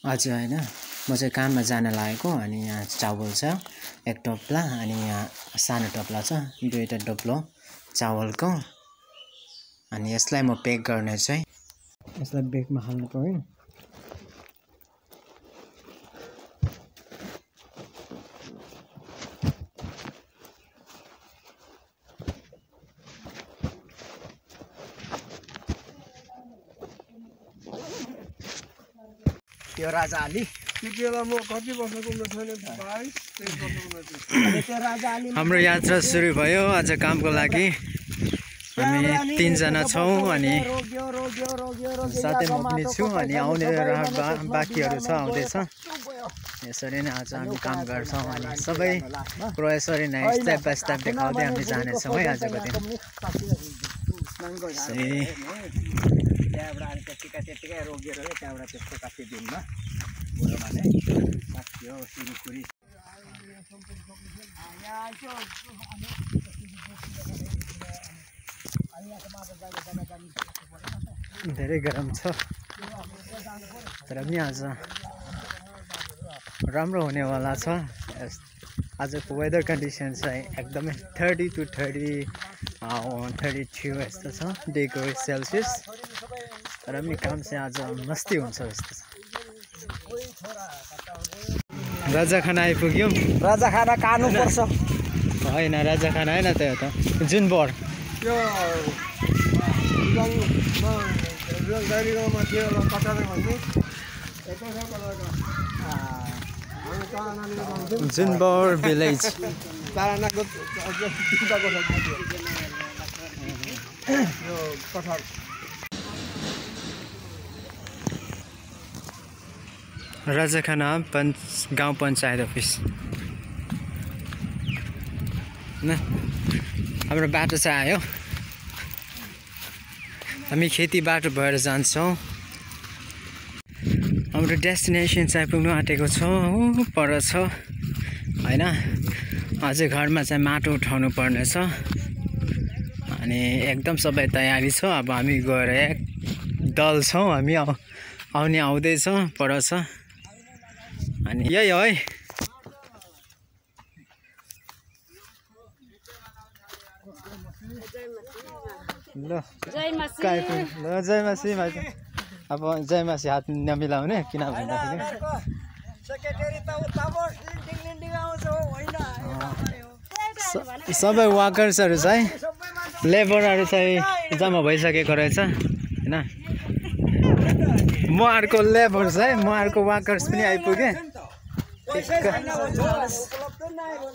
आज हैन म चाहिँ काममा जान लागेको अनि यहाँ चावल छ एक टोप्ला अनि यहाँ सानो टोप्ला छ दुईटा टोप्लो चावलको अनि यसलाई म पेक गर्ने चाहिँ यसलाई बेगमा हाल्नु पर्यो यो राजा आली हाम्रो यात्रा सुरु भयो आज कामको लागि हामी 3 जना छौं अनि साथै म पनि छु अनि आउने बाँकीहरु छ आउँदैछ यसरी नै आज हामी काम गर्छौं अनि सबै कुरा यसरी नै स्टेप बाइ स्टेप देखाउँदै हामी जाने छौं है आजको दिन त्यहाँबाट त्यतिकै रोगिएर त्यहाँबाट त्यसको कति दिनमा बुढो भने साथी हो सिरुकुरी धेरै गरम छ तर पनि आज राम्रो हुनेवाला छ आजको वेदर कन्डिसन चाहिँ एकदमै 30 to 32 यस्तो छ डिग्री सेल्सियस तर पनि काम चाहिँ आज मस्ती हुन्छ जस्तो छ राजा खाना आइपुग्यौं राजा खाना कानु पर्छ हैन राजा खाना हैन त यो त जुन बर यो गाडीमा थियो कटारे भन्ने जुनबर भिलेज तारानाको यो कठार राजाखाना गाउँ पञ्चायत अफिस न हाम्रो बाटो चाहिँ आयो हामी खेती बाटो भएर जान्छौं हाम्रो डेस्टिनेसन चाहिँ पुग्नु आँटेको छ पर छ हैन अझै घरमा चाहिँ माटो उठाउनु पर्ने छ अनि एकदम सबै तयारी छ अब हामी गएर एक दल छौं हामी आउने आउँदै छ पर छ अनि यही हो है ल जय मासी भाइ अब जय मासी हात नमिलाउने किन भन्दाखेरि सबै वर्कर्सहरु चाहिँ लेबरहरु चाहिँ जम्मा भइसकेको रहेछ हैन म अर्को लेबर चाहिँ म अर्को वर्कर्स पनि आइपुगे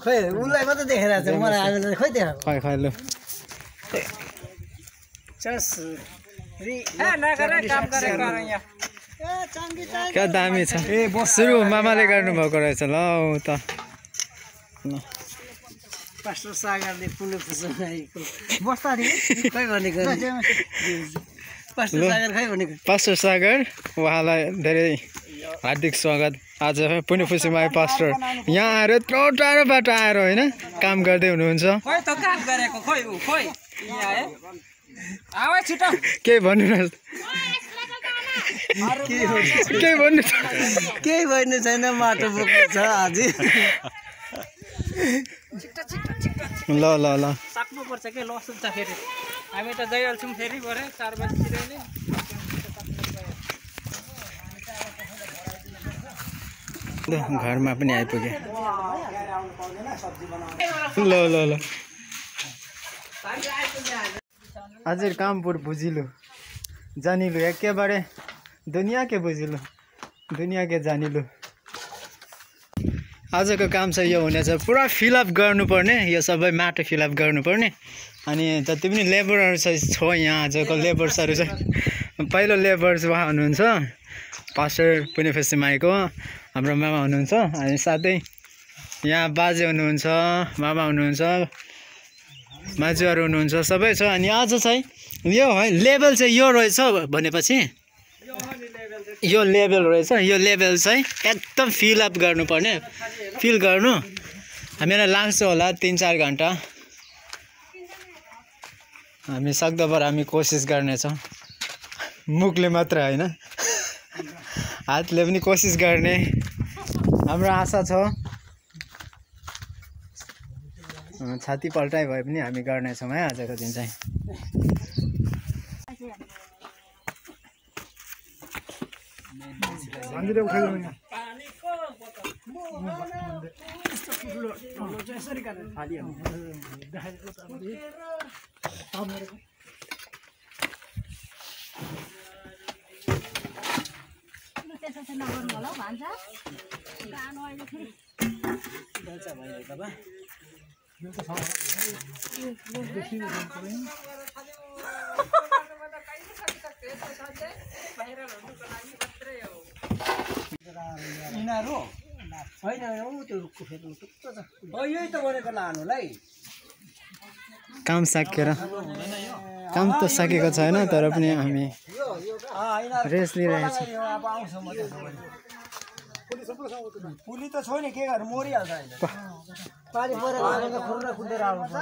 खै उलाई मात्र देखेर छ मलाई आज खै देखा खै ल चस रि नगरे काम गरेको यहाँ क्या दामी छ सुरु मामाले गर्नु भएको रहेछ ल त पास्टर सागरले पुले फुसाएको बस्ता नि खै भनेको पास्टर सागर खै भनेको पास्टर सागर उहाँलाई धेरै हार्दिक स्वागत आज पुणे फुसीमा पास्टर यहाँ आएर यत्रो टाढोबाट आएर हैन काम गर्दै हुनुहुन्छ खै त काम गरेको खै यहाँ आए आवा छिटो के भन्नु न के भन्नु छैन माटो बोक्नु छ आज ल सक्नु पर्छ के लसुन छ फेरि हामी त गइहाल्छौँ फेरि भरे 4 बजेतिर नै घरमा पनि आइपुगे ल आज कामपुर बुझिलु जानिलु एकेबारे दुनिया के बुझिलु दुनिया के जानिलु आजको काम चाहिँ यो हुनेछ पुरा फिलअप गर्नुपर्ने यो सबै माटो फिलअप गर्नुपर्ने अनि जति पनि लेबरहरु छ यहाँ आजको लेबर्सहरु चाहिँ पहिलो लेबर्स उहाँ हुनुहुन्छ पास्टर पुणे फेसिमाईको हाम्रो मामा हुनुहुन्छ अनि साथै यहाँ बाजे हुनुहुन्छ मामा हुनुहुन्छ माजुहरु हुनुहुन्छ सबै छ अनि आज चाहिँ यो है लेभल चाहिँ यो रहेछ भनेपछि यो लेभल रहेछ यो लेभल चाहिँ एकदम फिल अप गर्नुपर्ने फिल गर्नु हामीलाई लाग्छ होला 3-4 घण्टा हामी सक्दोभर हामी कोसिस गर्ने छौं मुखले मात्र हैन हातले पनि कोसिस गर्ने हाम्रो आशा छ। छाती पल्टाइ भए पनि हामी गर्नेछौँ है आजको दिन चाहिँ। काम सकेर काम त सकेको छैन तर पनि हामी रेस्ट लिइरहेको छौँ। पुली त छैन के गर्नु मरिहाल्छ अहिले पानी परेर खुर्रा कुदेर आउँछ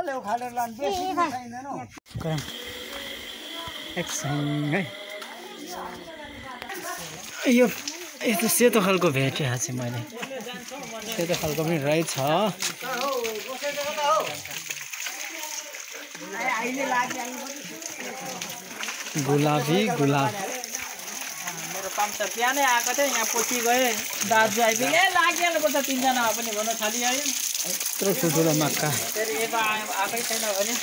लेउ खालेर लान बेसी छैदैन है। यो यस्तो सेतो खालको भेटेँ चाहिँ मैले, सेतो खालको पनि रहेछ। गुलाबी गुलाब मेरो पाम्छ बिहानै आएको थिएँ यहाँ पछि गएँ दाजु आइपुग्यो लागिहाल्नुपर्छ 3 जना पनि भन्न थालिहाल्यो। यत्रो ठुल्ठुलो मक्का फेरि यता आएकै छैन भने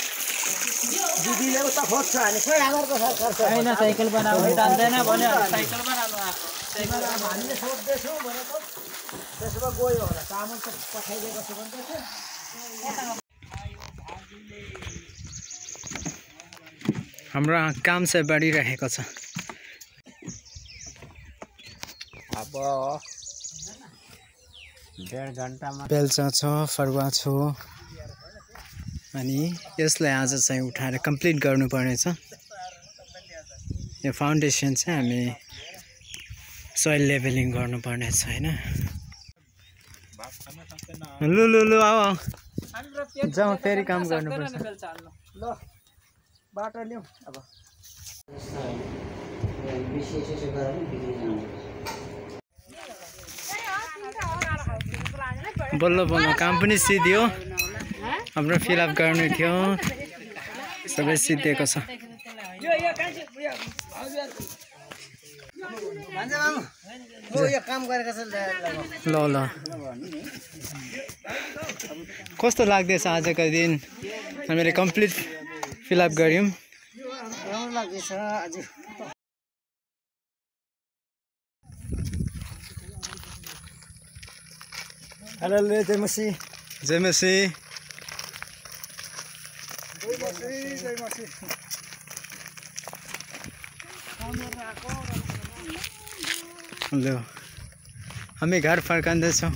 दिदीले उता खोज्छ भने खै आमाको सरकार छैन साइकल बनाउनु जान्दैन भन्यो साइकल बनाउनु हामीले सोध्दैछौँ भनेको त्यसो भए गयो होला चामल त पठाइदिएको छु भन्दैछ। हाम्रो काम चाहिँ बढिरहेको छ। अब 1.5 घन्टामा बेल्चा छ, फरुवा छ अनि यसलाई आज चाहिँ उठाएर कम्प्लिट गर्नुपर्नेछ। यो फाउन्डेसन चाहिँ हामी सोइल लेभलिङ गर्नुपर्नेछ हैन। लु लु लु आऊ जाउँ फेरि काम गर्नुपर्छ। ल बाटो ल्याउँ अब बल्ल बल्ल काम पनि सिद्धियो। हाम्रो फिलअप गर्नु थियो सबै सिद्धिएको छ। ल ल कस्तो लाग्दैछ आजको दिन हामीले कम्प्लिट फिलअप गऱ्यौँ। हेलो जय मसी जय मसी ल हामी घर फर्कँदैछौँ।